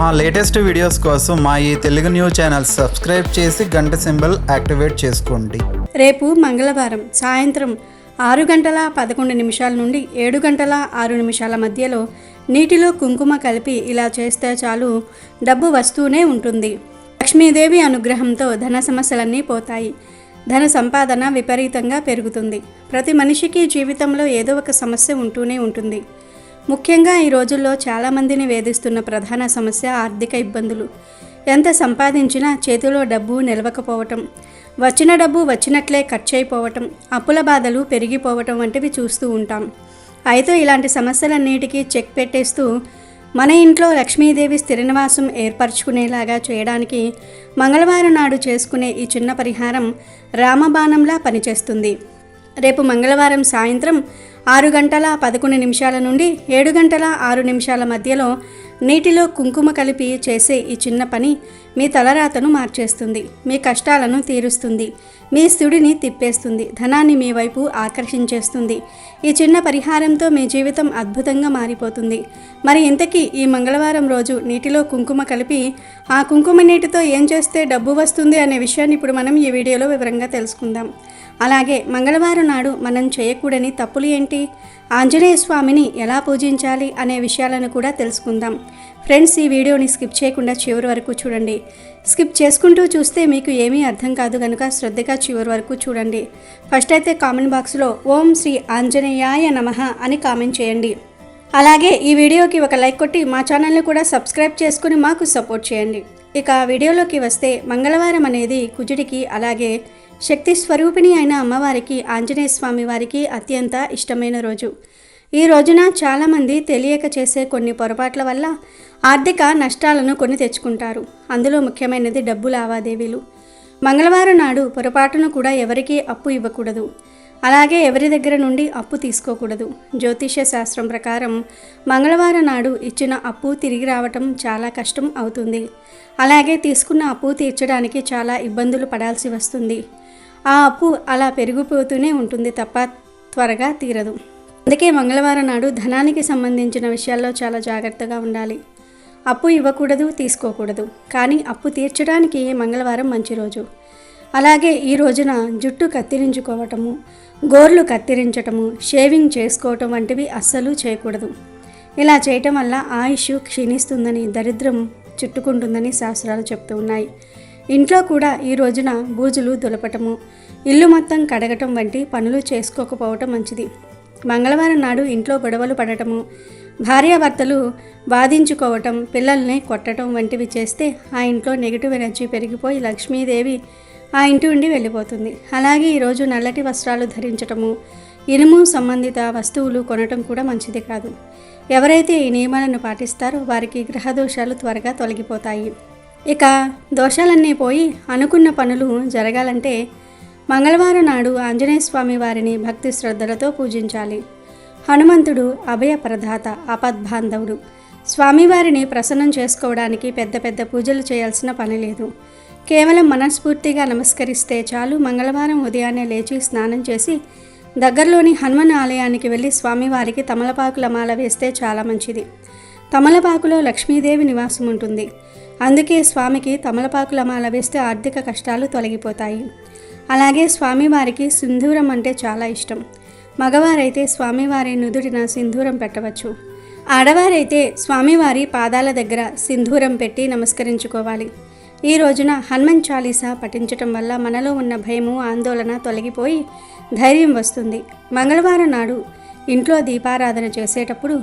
మా latest videos కోసం మా ఈ తెలుగు న్యూస్ ఛానల్ సబ్స్క్రైబ్ చేసి గంట సింబల్ యాక్టివేట్ చేసుకోండి. రేపు మంగళవారం సాయంత్రం 6:11 నుండి 7:06 మధ్యలో నీటిలో కుంకుమ కలిపి ఇలా చేస్తే చాలు డబ్బు వస్తూనే ఉంటుంది. లక్ష్మీదేవి అనుగ్రహంతో ధన సమస్యలన్నీ పోతాయి. ధన సంపాదన విపరీతంగా పెరుగుతుంది. ప్రతి మనిషికి జీవితంలో ఏదో ఒక సమస్య ఉంటూనే ఉంటుంది. ముఖ్యంగా ఈ రోజుల్లో చాలామందిని వేధిస్తున్న ప్రధాన సమస్య ఆర్థిక ఇబ్బందులు. ఎంత సంపాదించినా చేతిలో డబ్బు నిలవకపోవటం, వచ్చిన డబ్బు వచ్చినట్లే ఖర్చు అయిపోవటం, అప్పుల బాధలు పెరిగిపోవటం వంటివి చూస్తూ ఉంటాం. అయితే ఇలాంటి సమస్యలన్నిటికీ చెక్ పెట్టేస్తూ మన ఇంట్లో లక్ష్మీదేవి స్థిర నివాసం ఏర్పరచుకునేలాగా చేయడానికి మంగళవారం నాడు చేసుకునే ఈ చిన్న పరిహారం రామబాణంలా పనిచేస్తుంది. రేపు మంగళవారం సాయంత్రం 6:11 నుండి 7:06 మధ్యలో నీటిలో కుంకుమ కలిపి చేసే ఈ చిన్న పని మీ తలరాతను మార్చేస్తుంది, మీ కష్టాలను తీరుస్తుంది, మీ స్థితిని తిప్పేస్తుంది, ధనాన్ని మీ వైపు ఆకర్షించేస్తుంది. ఈ చిన్న పరిహారంతో మీ జీవితం అద్భుతంగా మారిపోతుంది. మరి ఇంతకీ ఈ మంగళవారం రోజు నీటిలో కుంకుమ కలిపి ఆ కుంకుమ నీటితో ఏం చేస్తే డబ్బు వస్తుంది అనే విషయాన్ని ఇప్పుడు మనం ఈ వీడియోలో వివరంగా తెలుసుకుందాం. అలాగే మంగళవారం నాడు మనం చేయకూడని తప్పులు ఏంటి, ఆంజనేయ స్వామిని ఎలా పూజించాలి అనే విషయాలను కూడా తెలుసుకుందాం. ఫ్రెండ్స్, ఈ వీడియోని స్కిప్ చేయకుండా చివరి వరకు చూడండి. స్కిప్ చేసుకుంటూ చూస్తే మీకు ఏమీ అర్థం కాదు కనుక శ్రద్ధగా చివరి వరకు చూడండి. ఫస్ట్ అయితే కామెంట్ బాక్స్లో ఓం శ్రీ ఆంజనేయాయ నమః అని కామెంట్ చేయండి. అలాగే ఈ వీడియోకి ఒక లైక్ కొట్టి మా ఛానల్ని కూడా సబ్స్క్రైబ్ చేసుకుని మాకు సపోర్ట్ చేయండి. ఇక వీడియోలోకి వస్తే మంగళవారం అనేది కుజుడికి అలాగే శక్తి స్వరూపిణి అయిన అమ్మవారికి ఆంజనేయ స్వామి వారికి అత్యంత ఇష్టమైన రోజు. ఈ రోజున చాలామంది తెలియక చేసే కొన్ని పొరపాట్ల వల్ల ఆర్థిక నష్టాలను కొని తెచ్చుకుంటారు. అందులో ముఖ్యమైనది డబ్బు లావాదేవీలు. మంగళవారం నాడు పొరపాటును కూడా ఎవరికీ అప్పు ఇవ్వకూడదు. అలాగే ఎవరి దగ్గర నుండి అప్పు తీసుకోకూడదు. జ్యోతిష్య శాస్త్రం ప్రకారం మంగళవారం నాడు ఇచ్చిన అప్పు తిరిగి రావటం చాలా కష్టం అవుతుంది. అలాగే తీసుకున్న అప్పు తీర్చడానికి చాలా ఇబ్బందులు పడాల్సి వస్తుంది. ఆ అప్పు అలా పెరిగిపోతూనే ఉంటుంది తప్ప త్వరగా తీరదు. అందుకే మంగళవారం నాడు ధనానికి సంబంధించిన విషయాల్లో చాలా జాగ్రత్తగా ఉండాలి. అప్పు ఇవ్వకూడదు, తీసుకోకూడదు. కానీ అప్పు తీర్చడానికి మంగళవారం మంచి రోజు. అలాగే ఈ రోజున జుట్టు కత్తిరించుకోవటము, గోర్లు కత్తిరించటము, షేవింగ్ చేసుకోవటం వంటివి అస్సలు చేయకూడదు. ఇలా చేయటం వల్ల ఆయుష్ క్షీణిస్తుందని, దరిద్రం చుట్టుకుంటుందని శాస్త్రాలు చెప్తూ ఉన్నాయి. ఇంట్లో కూడా ఈ రోజున బూజులు దులపటము, ఇల్లు మొత్తం కడగటం వంటి పనులు చేసుకోకపోవటం మంచిది. మంగళవారం నాడు ఇంట్లో గొడవలు పడటము, భార్యాభర్తలు బాధించుకోవటం, పిల్లల్ని కొట్టడం వంటివి చేస్తే ఆ ఇంట్లో నెగిటివ్ ఎనర్జీ పెరిగిపోయి లక్ష్మీదేవి ఆ ఇంటి నుండి వెళ్ళిపోతుంది. అలాగే ఈరోజు నల్లటి వస్త్రాలు ధరించటము, ఇనుము సంబంధిత వస్తువులు కొనటం కూడా మంచిది కాదు. ఎవరైతే ఈ నియమాలను పాటిస్తారో వారికి గ్రహదోషాలు త్వరగా తొలగిపోతాయి. ఇక దోషాలన్నీ పోయి అనుకున్న పనులు జరగాలంటే మంగళవారం నాడు ఆంజనేయ స్వామి వారిని భక్తి శ్రద్ధలతో పూజించాలి. హనుమంతుడు అభయ ప్రదాత, ఆపద్బాంధవుడు. స్వామివారిని ప్రసన్నం చేసుకోవడానికి పెద్ద పెద్ద పూజలు చేయాల్సిన పని లేదు. కేవలం మనస్ఫూర్తిగా నమస్కరిస్తే చాలు. మంగళవారం ఉదయాన్నే లేచి స్నానం చేసి దగ్గరలోని హనుమాన్ ఆలయానికి వెళ్ళి స్వామివారికి తమలపాకుల మాల వేస్తే చాలా మంచిది. తమలపాకులో లక్ష్మీదేవి నివాసం ఉంటుంది. అందుకే స్వామికి తమలపాకుల మాల వేస్తే ఆర్థిక కష్టాలు తొలగిపోతాయి. అలాగే స్వామివారికి సింధూరం అంటే చాలా ఇష్టం. మగవారైతే స్వామివారి నుదుటిన సింధూరం పెట్టవచ్చు. ఆడవారైతే స్వామివారి పాదాల దగ్గర సింధూరం పెట్టి నమస్కరించుకోవాలి. ఈ రోజున హనుమాన్ చాలీసా పఠించటం వల్ల మనలో ఉన్న భయము, ఆందోళన తొలగిపోయి ధైర్యం వస్తుంది. మంగళవారం నాడు ఇంట్లో దీపారాధన చేసేటప్పుడు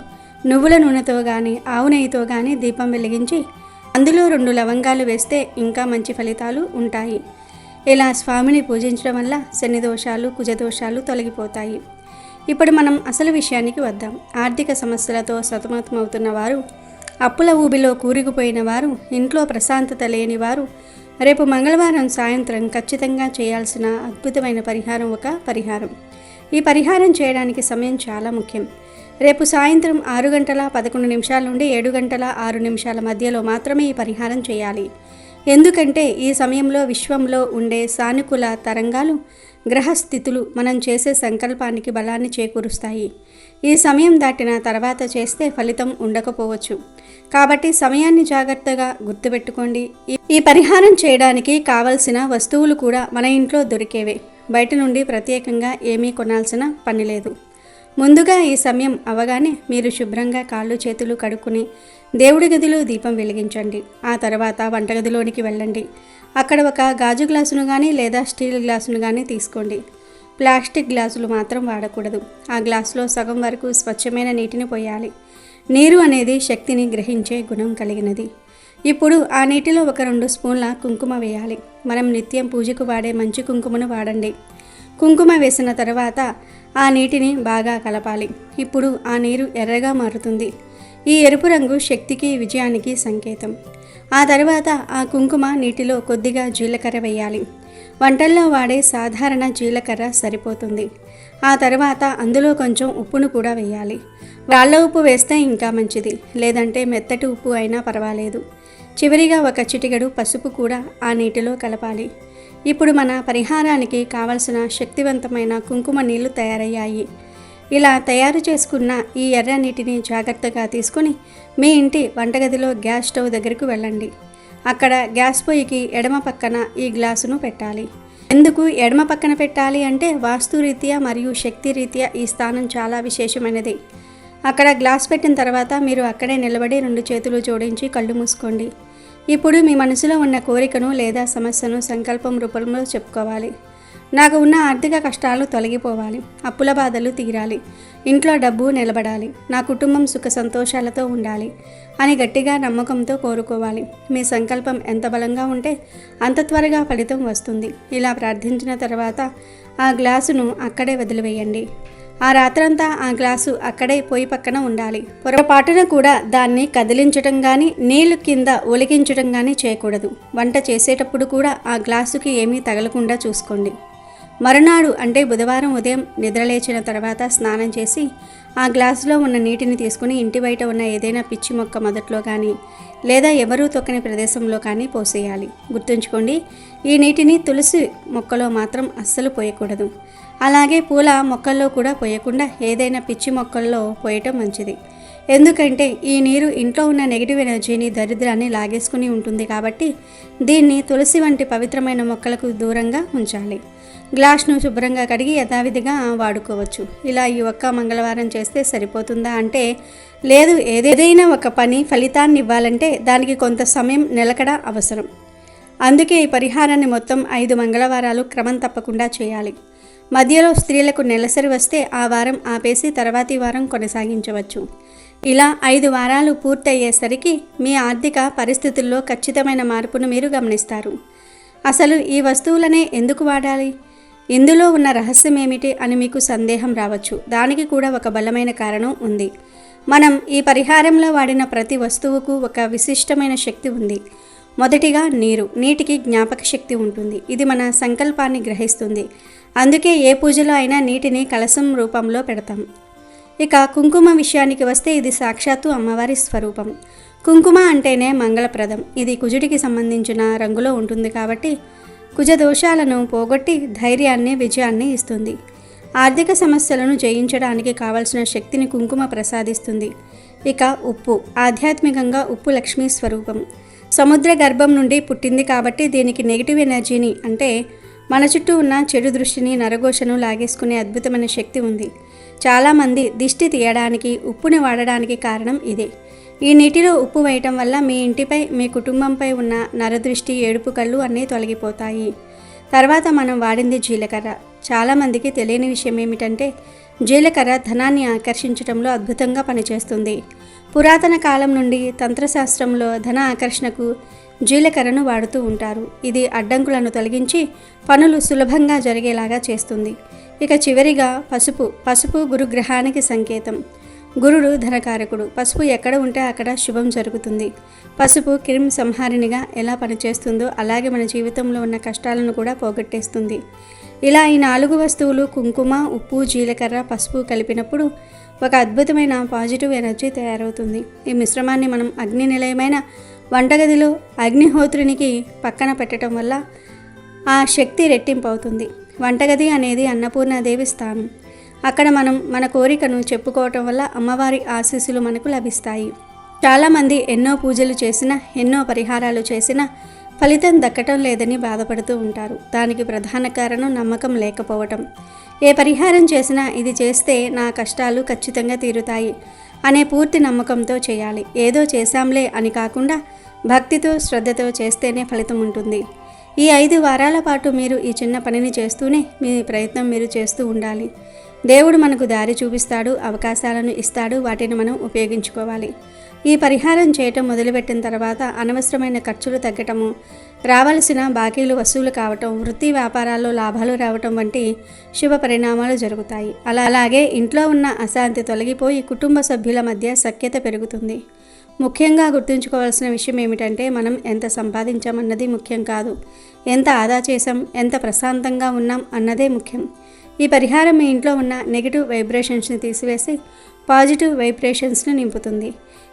నువ్వుల నూనెతో కానీ ఆవు నెయ్యితో కానీ దీపం వెలిగించి అందులో 2 లవంగాలు వేస్తే ఇంకా మంచి ఫలితాలు ఉంటాయి. ఇలా స్వామిని పూజించడం వల్ల శని దోషాలు, కుజదోషాలు తొలగిపోతాయి. ఇప్పుడు మనం అసలు విషయానికి వద్దాం. ఆర్థిక సమస్యలతో సతమతమవుతున్న వారు, అప్పుల ఊబిలో కూరుకుపోయిన వారు, ఇంట్లో ప్రశాంతత లేని వారు రేపు మంగళవారం సాయంత్రం ఖచ్చితంగా చేయాల్సిన అద్భుతమైన పరిహారం ఒక పరిహారం. ఈ పరిహారం చేయడానికి సమయం చాలా ముఖ్యం. రేపు సాయంత్రం 6:11 నుండి 7:06 మధ్యలో మాత్రమే ఈ పరిహారం చేయాలి. ఎందుకంటే ఈ సమయంలో విశ్వంలో ఉండే సానుకూల తరంగాలు గ్రహస్థితులు మనం చేసే సంకల్పానికి బలాన్ని చేకూరుస్తాయి. ఈ సమయం దాటిన తర్వాత చేస్తే ఫలితం ఉండకపోవచ్చు. కాబట్టి సమయాన్ని జాగ్రత్తగా గుర్తుపెట్టుకోండి. ఈ పరిహారం చేయడానికి కావలసిన వస్తువులు కూడా మన ఇంట్లో దొరికేవే. బయట నుండి ప్రత్యేకంగా ఏమీ కొనాల్సిన పని లేదు. ముందుగా ఈ సమయం అవగానే మీరు శుభ్రంగా కాళ్ళు చేతులు కడుక్కుని దేవుడి గదిలో దీపం వెలిగించండి. ఆ తర్వాత వంటగదిలోనికి వెళ్ళండి. అక్కడ ఒక గాజు గ్లాసును కానీ లేదా స్టీల్ గ్లాసును కానీ తీసుకోండి. ప్లాస్టిక్ గ్లాసులు మాత్రం వాడకూడదు. ఆ గ్లాసులో సగం వరకు స్వచ్ఛమైన నీటిని పోయాలి. నీరు అనేది శక్తిని గ్రహించే గుణం కలిగినది. ఇప్పుడు ఆ నీటిలో ఒక 2 స్పూన్ల కుంకుమ వేయాలి. మనం నిత్యం పూజకు వాడే మంచి కుంకుమను వాడండి. కుంకుమ వేసిన తర్వాత ఆ నీటిని బాగా కలపాలి. ఇప్పుడు ఆ నీరు ఎర్రగా మారుతుంది. ఈ ఎరుపు రంగు శక్తికి, విజయానికి సంకేతం. ఆ తర్వాత ఆ కుంకుమ నీటిలో కొద్దిగా జీలకర్ర వేయాలి. వంటల్లో వాడే సాధారణ జీలకర్ర సరిపోతుంది. ఆ తర్వాత అందులో కొంచెం ఉప్పును కూడా వేయాలి. రాళ్ళ ఉప్పు వేస్తే ఇంకా మంచిది, లేదంటే మెత్తటి ఉప్పు అయినా పర్వాలేదు. చివరిగా ఒక చిటికెడు పసుపు కూడా ఆ నీటిలో కలపాలి. ఇప్పుడు మన పరిహారానికి కావలసిన శక్తివంతమైన కుంకుమ నీళ్లు తయారయ్యాయి. ఇలా తయారు చేసుకున్న ఈ ఎర్ర నీటిని జాగ్రత్తగా తీసుకొని మీ ఇంటి వంటగదిలో గ్యాస్ స్టవ్ దగ్గరకు వెళ్ళండి. అక్కడ గ్యాస్ పొయ్యికి ఎడమ పక్కన ఈ గ్లాసును పెట్టాలి. ఎందుకు ఎడమ పక్కన పెట్టాలి అంటే వాస్తురీత్యా మరియు శక్తి రీత్యా ఈ స్థానం చాలా విశేషమైనది. అక్కడ గ్లాస్ పెట్టిన తర్వాత మీరు అక్కడే నిలబడి 2 చేతులు జోడించి కళ్ళు మూసుకోండి. ఇప్పుడు మీ మనసులో ఉన్న కోరికను లేదా సమస్యను సంకల్పం రూపంలో చెప్పుకోవాలి. నాకు ఉన్న ఆర్థిక కష్టాలు తొలగిపోవాలి, అప్పుల బాధలు తీరాలి, ఇంట్లో డబ్బు నిలబడాలి, నా కుటుంబం సుఖ సంతోషాలతో ఉండాలి అని గట్టిగా నమ్మకంతో కోరుకోవాలి. మీ సంకల్పం ఎంత బలంగా ఉంటే అంత త్వరగా ఫలితం వస్తుంది. ఇలా ప్రార్థించిన తర్వాత ఆ గ్లాసును అక్కడే వదిలివేయండి. ఆ రాత్రంతా ఆ గ్లాసు అక్కడే పొయ్యి పక్కన ఉండాలి. పొరపాటున కూడా దాన్ని కదిలించడం కానీ నీళ్లు కింద ఒలికించడం కానీ చేయకూడదు. వంట చేసేటప్పుడు కూడా ఆ గ్లాసుకి ఏమీ తగలకుండా చూసుకోండి. మరునాడు అంటే బుధవారం ఉదయం నిద్రలేచిన తర్వాత స్నానం చేసి ఆ గ్లాసులో ఉన్న నీటిని తీసుకుని ఇంటి బయట ఉన్న ఏదైనా పిచ్చి మొక్క మొదట్లో కానీ లేదా ఎవరూ తొక్కని ప్రదేశంలో కానీ పోసేయాలి. గుర్తుంచుకోండి, ఈ నీటిని తులసి మొక్కలో మాత్రం అస్సలు పోయకూడదు. అలాగే పూల మొక్కల్లో కూడా పోయకుండా ఏదైనా పిచ్చి మొక్కల్లో పోయటం మంచిది. ఎందుకంటే ఈ నీరు ఇంట్లో ఉన్న నెగిటివ్ ఎనర్జీని, దరిద్రాన్ని లాగేసుకుని ఉంటుంది. కాబట్టి దీన్ని తులసి వంటి పవిత్రమైన మొక్కలకు దూరంగా ఉంచాలి. గ్లాస్ను శుభ్రంగా కడిగి యథావిధిగా వాడుకోవచ్చు. ఇలా ఈ ఒక్క మంగళవారం చేస్తే సరిపోతుందా అంటే లేదు. ఏదైనా ఒక పని ఫలితాన్ని ఇవ్వాలంటే దానికి కొంత సమయం నిలకడ అవసరం. అందుకే ఈ పరిహారాన్ని మొత్తం 5 మంగళవారాలు క్రమం తప్పకుండా చేయాలి. మధ్యలో స్త్రీలకు నెలసరి వస్తే ఆ వారం ఆపేసి తర్వాతి వారం కొనసాగించవచ్చు. ఇలా 5 వారాలు పూర్తయ్యేసరికి మీ ఆర్థిక పరిస్థితుల్లో ఖచ్చితమైన మార్పును మీరు గమనిస్తారు. అసలు ఈ వస్తువులనే ఎందుకు వాడాలి, ఇందులో ఉన్న రహస్యం ఏమిటి అని మీకు సందేహం రావచ్చు. దానికి కూడా ఒక బలమైన కారణం ఉంది. మనం ఈ పరిహారంలో వాడిన ప్రతి వస్తువుకు ఒక విశిష్టమైన శక్తి ఉంది. మొదటిగా నీరు. నీటికి జ్ఞాపక శక్తి ఉంటుంది. ఇది మన సంకల్పాన్ని గ్రహిస్తుంది. అందుకే ఏ పూజలో అయినా నీటిని కలశం రూపంలో పెడతాం. ఇక కుంకుమ విషయానికి వస్తే ఇది సాక్షాత్తు అమ్మవారి స్వరూపం. కుంకుమ అంటేనే మంగళప్రదం. ఇది కుజుడికి సంబంధించిన రంగులో ఉంటుంది కాబట్టి కుజ దోషాలను పోగొట్టి ధైర్యాన్ని, విజయాన్ని ఇస్తుంది. ఆర్థిక సమస్యలను జయించడానికి కావలసిన శక్తిని కుంకుమ ప్రసాదిస్తుంది. ఇక ఉప్పు. ఆధ్యాత్మికంగా ఉప్పు లక్ష్మీ స్వరూపం. సముద్ర గర్భం నుండి పుట్టింది కాబట్టి దీనికి నెగిటివ్ ఎనర్జీని అంటే మన చుట్టూ ఉన్న చెడు దృష్టిని, నరఘోషను లాగేసుకునే అద్భుతమైన శక్తి ఉంది. చాలామంది దిష్టి తీయడానికి ఉప్పుని వాడడానికి కారణం ఇదే. ఈ నీటిలో ఉప్పు వేయటం వల్ల మీ ఇంటిపై, మీ కుటుంబంపై ఉన్న నరదృష్టి, ఏడుపు కళ్ళు అన్నీ తొలగిపోతాయి. తర్వాత మనం వాడింది జీలకర్ర. చాలామందికి తెలియని విషయం ఏమిటంటే జీలకర్ర ధనాన్ని ఆకర్షించడంలో అద్భుతంగా పనిచేస్తుంది. పురాతన కాలం నుండి తంత్రశాస్త్రంలో ధన ఆకర్షణకు జీలకర్రను వాడుతూ ఉంటారు. ఇది అడ్డంకులను తొలగించి పనులు సులభంగా జరిగేలాగా చేస్తుంది. ఇక చివరిగా పసుపు. పసుపు గురుగ్రహానికి సంకేతం. గురుడు ధనకారకుడు. పసుపు ఎక్కడ ఉంటే అక్కడ శుభం జరుగుతుంది. పసుపు క్రిమి సంహారిణిగా ఎలా పనిచేస్తుందో అలాగే మన జీవితంలో ఉన్న కష్టాలను కూడా పోగొట్టేస్తుంది. ఇలా ఈ 4 వస్తువులు కుంకుమ, ఉప్పు, జీలకర్ర, పసుపు కలిపినప్పుడు ఒక అద్భుతమైన పాజిటివ్ ఎనర్జీ తయారవుతుంది. ఈ మిశ్రమాన్ని మనం అగ్ని నిలయమైన వంటగదిలో అగ్నిహోత్రునికి పక్కన పెట్టడం వల్ల ఆ శక్తి రెట్టింపు అవుతుంది. వంటగది అనేది అన్నపూర్ణాదేవి స్థానం. అక్కడ మనం మన కోరికను చెప్పుకోవటం వల్ల అమ్మవారి ఆశీస్సులు మనకు లభిస్తాయి. చాలామంది ఎన్నో పూజలు చేసినా, ఎన్నో పరిహారాలు చేసినా ఫలితం దక్కటం లేదని బాధపడుతూ ఉంటారు. దానికి ప్రధాన కారణం నమ్మకం లేకపోవటం. ఏ పరిహారం చేసినా ఇది చేస్తే నా కష్టాలు ఖచ్చితంగా తీరుతాయి అనే పూర్తి నమ్మకంతో చేయాలి. ఏదో చేశాంలే అని కాకుండా భక్తితో, శ్రద్ధతో చేస్తేనే ఫలితం ఉంటుంది. ఈ 5 వారాల పాటు మీరు ఈ చిన్న పనిని చేస్తూనే మీ ప్రయత్నం మీరు చేస్తూ ఉండాలి. దేవుడు మనకు దారి చూపిస్తాడు, అవకాశాలను ఇస్తాడు, వాటిని మనం ఉపయోగించుకోవాలి. ఈ పరిహారం చేయటం మొదలుపెట్టిన తర్వాత అనవసరమైన ఖర్చులు తగ్గటము, రావాల్సిన బాకీలు వసూలు కావటం, వృత్తి వ్యాపారాల్లో లాభాలు రావటం వంటి శుభ పరిణామాలు జరుగుతాయి. అలాగే ఇంట్లో ఉన్న అశాంతి తొలగిపోయి కుటుంబ సభ్యుల మధ్య సఖ్యత పెరుగుతుంది. ముఖ్యంగా గుర్తుంచుకోవాల్సిన విషయం ఏమిటంటే, మనం ఎంత సంపాదించామన్నది ముఖ్యం కాదు, ఎంత ఆదా చేసాం, ఎంత ప్రశాంతంగా ఉన్నాం అన్నదే ముఖ్యం. ఈ పరిహారం మీ ఇంట్లో ఉన్న నెగిటివ్ వైబ్రేషన్స్ని తీసివేసి పాజిటివ్ వైబ్రేషన్స్ని నింపుతుంది.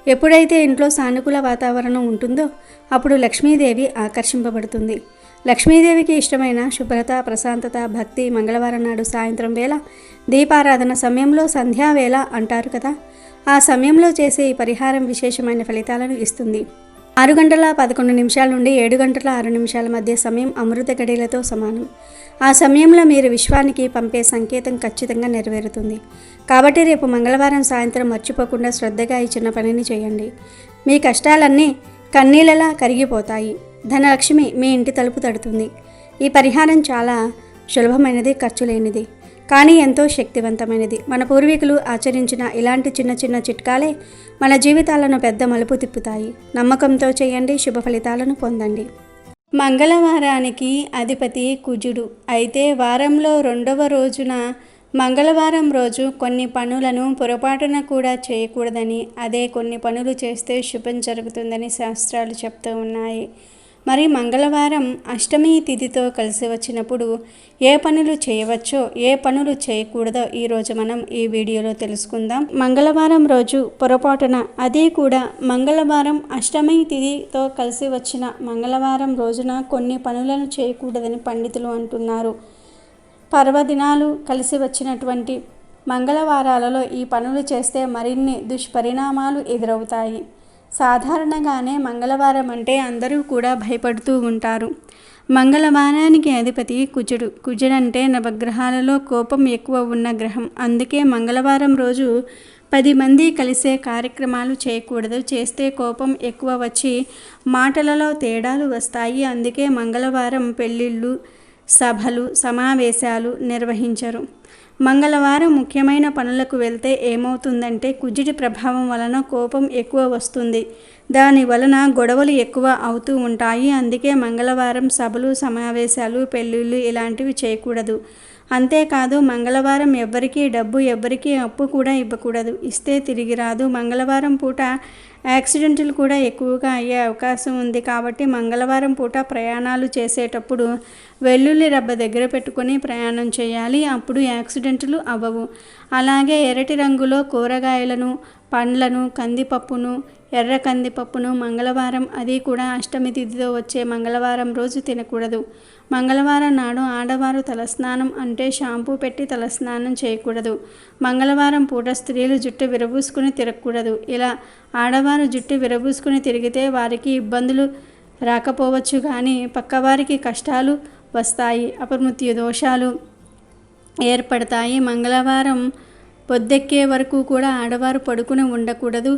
ఎప్పుడైతే ఇంట్లో సానుకూల వాతావరణం ఉంటుందో అప్పుడు లక్ష్మీదేవి ఆకర్షింపబడుతుంది. లక్ష్మీదేవికి ఇష్టమైన శుభ్రత, ప్రశాంతత, భక్తి మంగళవారం నాడు సాయంత్రం వేళ దీపారాధన సమయంలో సంధ్యావేళ అంటారు కదా, ఆ సమయంలో చేసే ఈ పరిహారం విశేషమైన ఫలితాలను ఇస్తుంది. 6 గంటల 11 నిమిషాల నుండి 7 గంటల 6 నిమిషాల మధ్య సమయం అమృత గడియలతో సమానం. ఆ సమయంలో మీరు విశ్వానికి పంపే సంకేతం ఖచ్చితంగా నెరవేరుతుంది. కాబట్టి రేపు మంగళవారం సాయంత్రం మర్చిపోకుండా శ్రద్ధగా ఈ చిన్న పనిని చేయండి. మీ కష్టాలన్నీ కన్నీళ్ళలా కరిగిపోతాయి. ధనలక్ష్మి మీ ఇంటి తలుపు తడుతుంది. ఈ పరిహారం చాలా సులభమైనది, ఖర్చు లేనిది, కానీ ఎంతో శక్తివంతమైనది. మన పూర్వీకులు ఆచరించిన ఇలాంటి చిన్న చిన్న చిట్కాలే మన జీవితాలను పెద్ద మలుపు తిప్పుతాయి. నమ్మకంతో చేయండి, శుభ ఫలితాలను పొందండి. మంగళవారానికి అధిపతి కుజుడు. అయితే వారంలో 2వ రోజున మంగళవారం రోజు కొన్ని పనులను పొరపాటున కూడా చేయకూడదని, అదే కొన్ని పనులు చేస్తే శుభం జరుగుతుందని శాస్త్రాలు చెప్తూ ఉన్నాయి. మరి మంగళవారం అష్టమి తిథితో కలిసి వచ్చినప్పుడు ఏ పనులు చేయవచ్చో, ఏ పనులు చేయకూడదో ఈరోజు మనం ఈ వీడియోలో తెలుసుకుందాం. మంగళవారం రోజు పొరపాటున, అది కూడా మంగళవారం అష్టమి తిథితో కలిసి వచ్చిన మంగళవారం రోజున కొన్ని పనులను చేయకూడదని పండితులు అంటున్నారు. పర్వదినాలు కలిసి వచ్చినటువంటి మంగళవారాలలో ఈ పనులు చేస్తే మరిన్ని దుష్పరిణామాలు ఎదురవుతాయి. సాధారణంగానే మంగళవారం అంటే అందరూ కూడా భయపడుతూ ఉంటారు. మంగళవారానికి అధిపతి కుజుడు. కుజుడంటే నవగ్రహాలలో కోపం ఎక్కువ ఉన్న గ్రహం. అందుకే మంగళవారం రోజు 10 మంది కలిసే కార్యక్రమాలు చేయకూడదు. చేస్తే కోపం ఎక్కువ వచ్చి మాటలలో తేడాలు వస్తాయి. అందుకే మంగళవారం పెళ్ళిళ్ళు, సభలు, సమావేశాలు నిర్వహించరు. మంగళవారం ముఖ్యమైన పనులకు వెళ్తే ఏమవుతుందంటే కుజుడి ప్రభావం వలన కోపం ఎక్కువ వస్తుంది. దాని వలన గొడవలు ఎక్కువ అవుతూ ఉంటాయి. అందుకే మంగళవారం సభలు, సమావేశాలు, పెళ్ళిళ్ళు ఇలాంటివి చేయకూడదు. అంతేకాదు మంగళవారం ఎవ్వరికీ డబ్బు, ఎవ్వరికీ అప్పు కూడా ఇవ్వకూడదు. ఇస్తే తిరిగి రాదు. మంగళవారం పూట యాక్సిడెంట్లు కూడా ఎక్కువగా అయ్యే అవకాశం ఉంది. కాబట్టి మంగళవారం పూట ప్రయాణాలు చేసేటప్పుడు వెల్లుల్లి రబ్బ దగ్గర పెట్టుకొని ప్రయాణం చేయాలి. అప్పుడు యాక్సిడెంట్లు అవ్వవు. అలాగే ఎర్రటి రంగులో కూరగాయలను, పండ్లను, కందిపప్పును, ఎర్ర కందిపప్పును మంగళవారం, అది కూడా అష్టమి తిథితో వచ్చే మంగళవారం రోజు తినకూడదు. మంగళవారం నాడు ఆడవారు తలస్నానం అంటే షాంపూ పెట్టి తలస్నానం చేయకూడదు. మంగళవారం పూట స్త్రీలు జుట్టు విరబూసుకుని తిరగకూడదు. ఇలా ఆడవారు జుట్టు విరబూసుకుని తిరిగితే వారికి ఇబ్బందులు రాకపోవచ్చు, కానీ పక్కవారికి కష్టాలు వస్తాయి, అపమృత్యు దోషాలు ఏర్పడతాయి. మంగళవారం పొద్దెక్కే వరకు కూడా ఆడవారు పడుకుని ఉండకూడదు.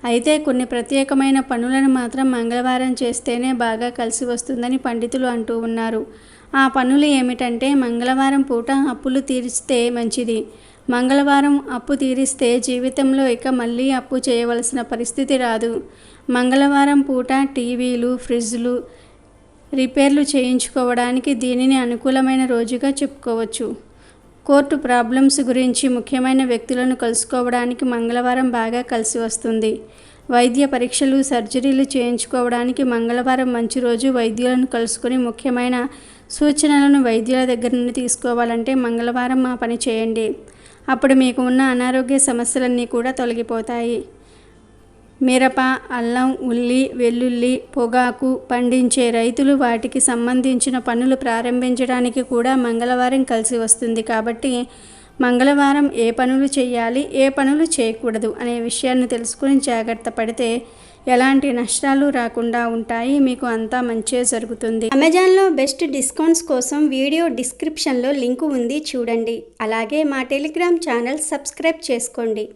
అయితే కొన్ని ప్రత్యేకమైన పనులను మాత్రం మంగళవారం చేస్తేనే బాగా కలిసి వస్తుందని పండితులు అంటూ ఉన్నారు. ఆ పనులు ఏమిటంటే, మంగళవారం పూట అప్పులు తీరిస్తే మంచిది. మంగళవారం అప్పు తీరిస్తే జీవితంలో ఇక మళ్ళీ అప్పు చేయవలసిన పరిస్థితి రాదు. మంగళవారం పూట టీవీలు, ఫ్రిడ్జ్లు రిపేర్లు చేయించుకోవడానికి దీనిని అనుకూలమైన రోజుగా చెప్పుకోవచ్చు. కోర్టు ప్రాబ్లమ్స్ గురించి ముఖ్యమైన వ్యక్తులను కలుసుకోవడానికి మంగళవారం బాగా కలిసి వస్తుంది. వైద్య పరీక్షలు, సర్జరీలు చేయించుకోవడానికి మంగళవారం మంచి రోజు. వైద్యులను కలుసుకొని ముఖ్యమైన సూచనలను వైద్యుల దగ్గర నుండి తీసుకోవాలంటే మంగళవారం ఆ పని చేయండి. అప్పుడు మీకు ఉన్న అనారోగ్య సమస్యలన్నీ కూడా తొలగిపోతాయి. మిరప, అల్లం, ఉల్లి, వెల్లుల్లి, పొగాకు పండించే రైతులు వాటికి సంబంధించిన పనులు ప్రారంభించడానికి కూడా మంగళవారం కలిసి వస్తుంది. కాబట్టి మంగళవారం ఏ పనులు చేయాలి, ఏ పనులు చేయకూడదు అనే విషయాన్ని తెలుసుకుని జాగ్రత్త పడితే ఎలాంటి నష్టాలు రాకుండా ఉంటాయి. మీకు అంతా మంచే జరుగుతుంది. అమెజాన్లో బెస్ట్ డిస్కౌంట్స్ కోసం వీడియో డిస్క్రిప్షన్లో లింకు ఉంది, చూడండి. అలాగే మా టెలిగ్రామ్ ఛానల్ సబ్స్క్రైబ్ చేసుకోండి.